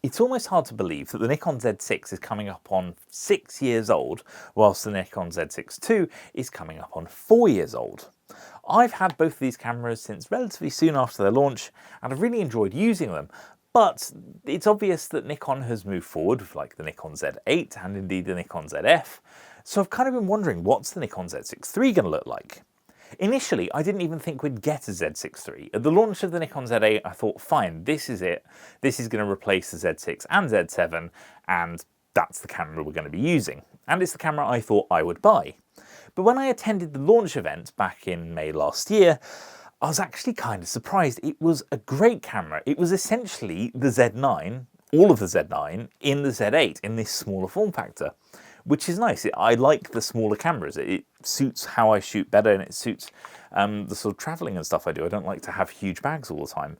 It's almost hard to believe that the Nikon Z6 is coming up on 6 years old, whilst the Nikon Z6II is coming up on 4 years old. I've had both of these cameras since relatively soon after their launch, and I've really enjoyed using them. But it's obvious that Nikon has moved forward with like the Nikon Z8 and indeed the Nikon ZF. So I've kind of been wondering, what's the Nikon Z6III going to look like? Initially, I didn't even think we'd get a Z6III. At the launch of the Nikon Z8, I thought, fine, this is it. This is going to replace the Z6 and Z7, and that's the camera we're going to be using. And it's the camera I thought I would buy. But when I attended the launch event back in May last year, I was actually kind of surprised. It was a great camera. It was essentially the Z9, all of the Z9, in the Z8, in this smaller form factor, which is nice. I like the smaller cameras. It suits how I shoot better, and it suits the sort of traveling and stuff I do. I don't like to have huge bags all the time.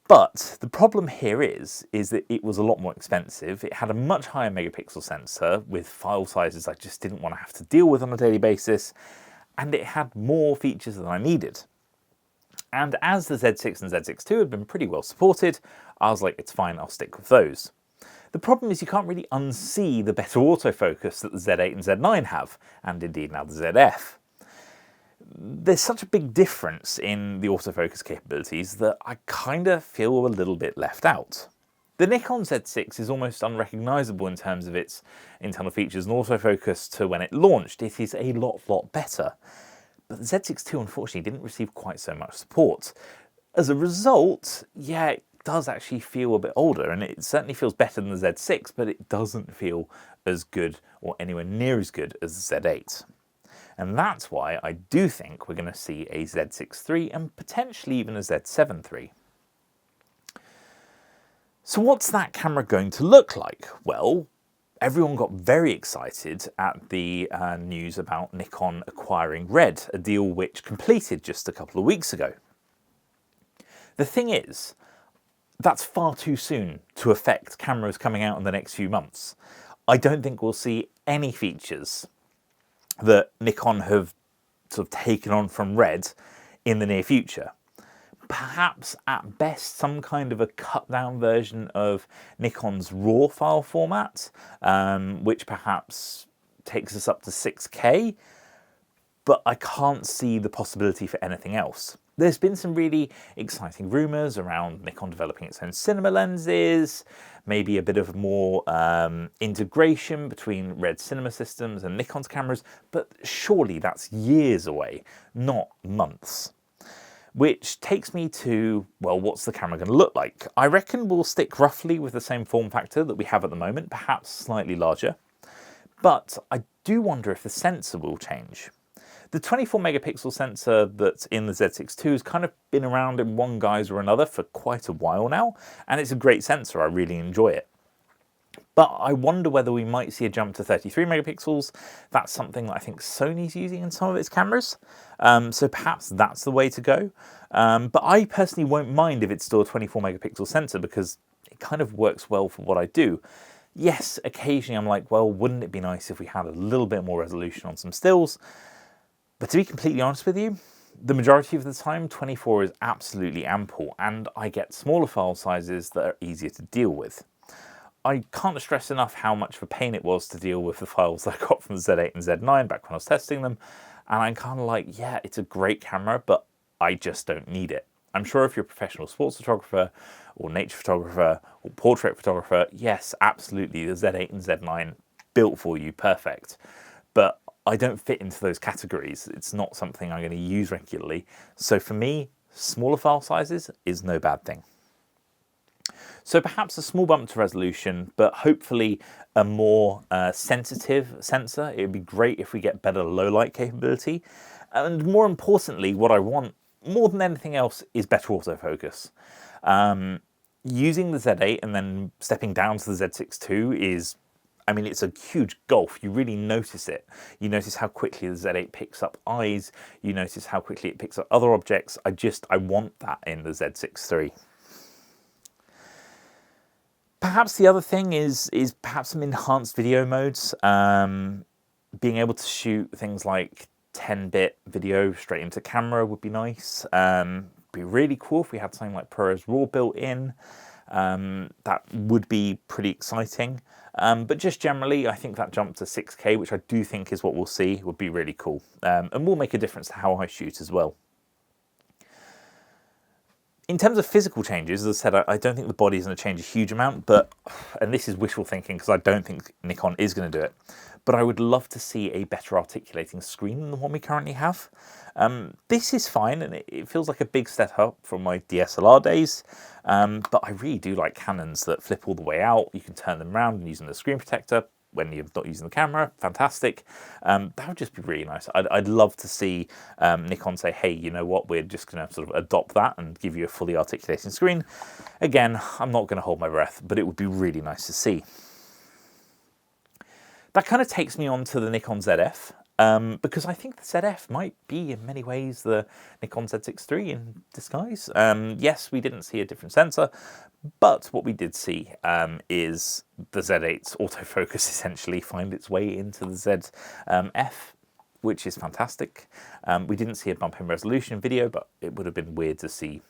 But the problem here is that it was a lot more expensive. It had a much higher megapixel sensor with file sizes I just didn't want to have to deal with on a daily basis, and it had more features than I needed. And as the Z6 and Z6II had been pretty well supported, I was like, it's fine, I'll stick with those. The problem is you can't really unsee the better autofocus that the Z8 and Z9 have, and indeed now the ZF. There's such a big difference in the autofocus capabilities that I kind of feel a little bit left out. The Nikon Z6 is almost unrecognisable in terms of its internal features and autofocus to when it launched. It is a lot better. But the Z6II unfortunately didn't receive quite so much support. As a result, yeah, it does actually feel a bit older, and it certainly feels better than the Z6, but it doesn't feel as good or anywhere near as good as the Z8. And that's why I do think we're going to see a Z6III and potentially even a Z7 III. So what's that camera going to look like? Well, everyone got very excited at the news about Nikon acquiring Red, a deal which completed just a couple of weeks ago. The thing is, that's far too soon to affect cameras coming out in the next few months. I don't think we'll see any features that Nikon have sort of taken on from Red in the near future. Perhaps at best some kind of a cut down version of Nikon's RAW file format, which perhaps takes us up to 6K, but I can't see the possibility for anything else. There's been some really exciting rumours around Nikon developing its own cinema lenses, maybe a bit of more integration between Red cinema systems and Nikon's cameras, but surely that's years away, not months. Which takes me to, well, what's the camera going to look like? I reckon we'll stick roughly with the same form factor that we have at the moment, perhaps slightly larger. But I do wonder if the sensor will change. The 24 megapixel sensor that's in the Z6II has kind of been around in one guise or another for quite a while now, and it's a great sensor, I really enjoy it. But I wonder whether we might see a jump to 33 megapixels. That's something that I think Sony's using in some of its cameras. So perhaps that's the way to go. But I personally won't mind if it's still a 24 megapixel sensor because it kind of works well for what I do. Yes, occasionally I'm like, well, wouldn't it be nice if we had a little bit more resolution on some stills? But to be completely honest with you, the majority of the time, 24 is absolutely ample, and I get smaller file sizes that are easier to deal with. I can't stress enough how much of a pain it was to deal with the files that I got from the Z8 and Z9 back when I was testing them, and I'm kind of like, yeah, it's a great camera, but I just don't need it. I'm sure if you're a professional sports photographer, or nature photographer, or portrait photographer, yes, absolutely, the Z8 and Z9 built for you, perfect. But I don't fit into those categories. It's not something I'm going to use regularly. So for me, smaller file sizes is no bad thing. So perhaps a small bump to resolution, but hopefully a more sensitive sensor. It would be great if we get better low light capability. And more importantly, what I want more than anything else is better autofocus. Using the Z8 and then stepping down to the Z6II is, I mean, it's a huge gulf. You really notice it. You notice how quickly the Z8 picks up eyes. You notice how quickly it picks up other objects. I want that in the Z6III. Perhaps the other thing is perhaps some enhanced video modes. Being able to shoot things like 10-bit video straight into camera would be nice. Be really cool if we had something like ProRes RAW built in. That would be pretty exciting. But just generally, I think that jump to 6K, which I do think is what we'll see, would be really cool. And will make a difference to how I shoot as well. In terms of physical changes, as I said, I don't think the body is going to change a huge amount, but, and this is wishful thinking because I don't think Nikon is going to do it, but I would love to see a better articulating screen than the one we currently have. This is fine, and it feels like a big step up from my DSLR days, but I really do like Canons that flip all the way out. You can turn them around and use them as a screen protector when you're not using the camera. Fantastic. That would just be really nice. I'd love to see Nikon say, hey, you know what, we're just going to sort of adopt that and give you a fully articulating screen. Again, I'm not going to hold my breath, but it would be really nice to see. That kind of takes me on to the Nikon ZF, because I think the ZF might be in many ways the Nikon Z6III in disguise. Yes, we didn't see a different sensor, but what we did see is the Z8's autofocus essentially find its way into the ZF, which is fantastic. We didn't see a bump in resolution video, but it would have been weird to see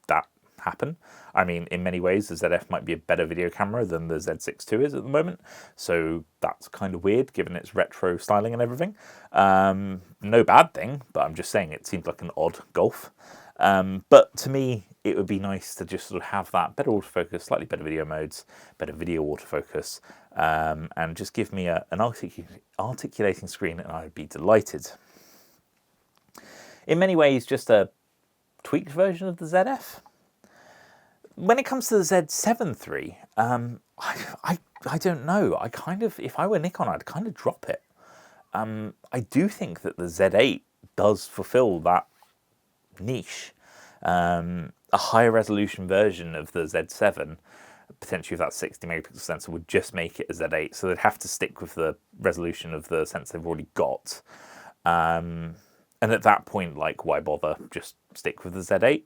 that happen. I mean, in many ways, the ZF might be a better video camera than the Z6II is at the moment, so that's kind of weird given its retro styling and everything. No bad thing, but I'm just saying it seems like an odd gulf. But to me, it would be nice to just sort of have that better autofocus, slightly better video modes, better video autofocus, and just give me an articulating screen, and I'd be delighted. In many ways, just a tweaked version of the ZF. When it comes to the Z7III, I don't know. I kind of, if I were Nikon, I'd kind of drop it. I do think that the Z8 does fulfill that niche. A higher resolution version of the Z7, potentially with that 60 megapixel sensor, would just make it a Z8. So they'd have to stick with the resolution of the sensor they've already got. And at that point, like, why bother? Just stick with the Z8.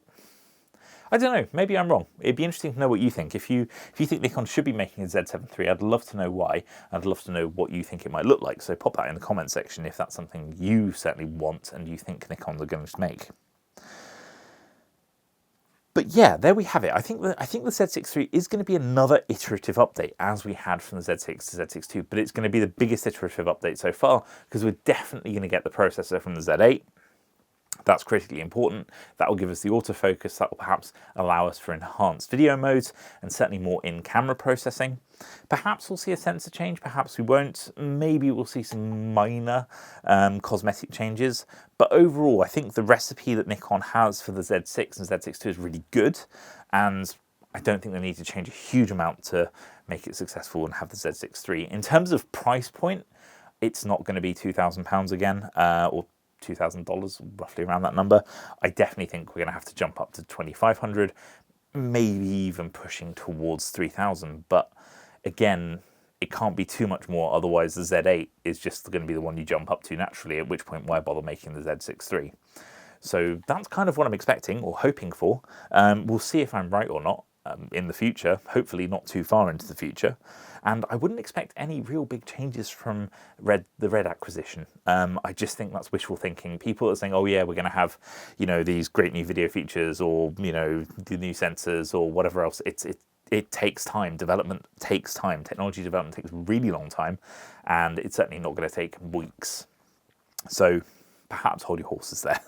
I don't know, maybe I'm wrong. It'd be interesting to know what you think. If you think Nikon should be making a Z7III, I'd love to know why. I'd love to know what you think it might look like. So pop that in the comment section if that's something you certainly want and you think Nikon are going to make. But yeah, there we have it. I think the Z6III is going to be another iterative update, as we had from the Z6 to Z6II, but it's going to be the biggest iterative update so far, because we're definitely going to get the processor from the Z8. That's critically important. That will give us the autofocus. That will perhaps allow us for enhanced video modes and certainly more in-camera processing. Perhaps we'll see a sensor change, perhaps we won't. Maybe we'll see some minor cosmetic changes. But overall, I think the recipe that Nikon has for the Z6 and Z6II is really good. And I don't think they need to change a huge amount to make it successful and have the Z6III. In terms of price point, it's not going to be £2,000 again, or $2,000, roughly around that number. I definitely think we're going to have to jump up to $2,500, maybe even pushing towards $3,000. But again, it can't be too much more, otherwise the Z8 is just going to be the one you jump up to naturally, at which point why bother making the Z6III? So that's kind of what I'm expecting or hoping for. We'll see if I'm right or not in the future, hopefully not too far into the future. And I wouldn't expect any real big changes from the Red acquisition. I just think that's wishful thinking. People are saying, oh yeah, we're going to have, you know, these great new video features, or, you know, the new sensors or whatever else. It takes time. Development takes time. Technology development takes a really long time, and it's certainly not going to take weeks. So perhaps hold your horses there.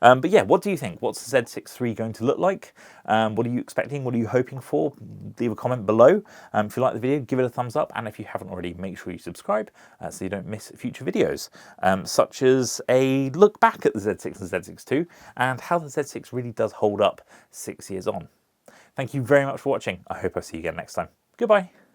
But yeah, what do you think? What's the Z6III going to look like? What are you expecting? What are you hoping for? Leave a comment below. If you like the video, give it a thumbs up. And if you haven't already, make sure you subscribe so you don't miss future videos, such as a look back at the Z6 and Z6II and how the Z6 really does hold up 6 years on. Thank you very much for watching. I hope I'll see you again next time. Goodbye.